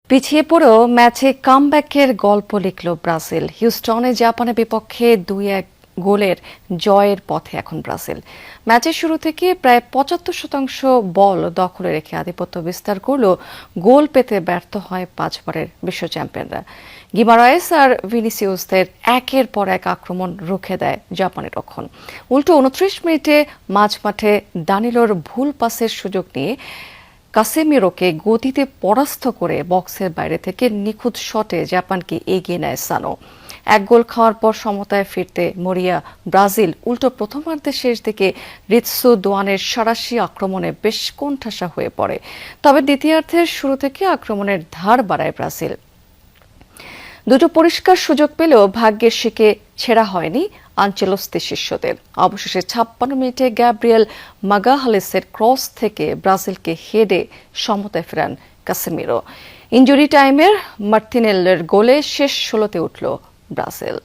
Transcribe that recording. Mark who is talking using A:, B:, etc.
A: পিছিয়ে পড়েও ম্যাচে কামব্যাকের গল্প লিখল ব্রাজিল। হিউস্টনে জাপানের বিপক্ষে 2-1 গোলের জয়ের পথে এখন ব্রাজিল। ম্যাচের শুরু থেকে প্রায় 75% বল দখলে রেখে আধিপত্য বিস্তার করলেও গোল পেতে ব্যর্থ হয় 5 বারের বিশ্ব চ্যাম্পিয়নরা। গিমারায়েস আর ভিনিসিউসদের একের পর এক আক্রমণ রুখে দেয় জাপানের রক্ষণ। উল্টো 29 মিনিটে মাঝমাঠে দানিলোর ভুল পাসের সুযোগ নিয়ে কাসেমিরোকে গতিতে পরাস্ত করে বক্সের বাইরে থেকে নিখুঁত শটে জাপানকে এগিয়ে নেয় সানো। 1 গোল খাওয়ার পর সমতায় ফিরতে মরিয়া ব্রাজিল উল্টো প্রথমার্ধের শেষ দিকে রিৎসু দোয়ানের সাঁড়াশি আক্রমণে বেশ কোণঠাসা হয়ে পড়ে। তবে দ্বিতীয়ার্ধের শুরু থেকে আক্রমণের ধার বাড়ায় ব্রাজিল। দুটো পরিষ্কার সুযোগ পেলেও ভাগ্যের শিকে ছেঁড়া হয়নি আনচেলস্তি শিষ্যদের। অবশেষে 56 মিনিটে গ্যাব্রিয়েল মাগাহালেসের ক্রস থেকে ব্রাজিলকে হেডে সমতায় ফেরান কাসেমিরো। ইনজুরি টাইমের মার্তিনেল্লির গোলে শেষ 16তে উঠল ব্রাজিল।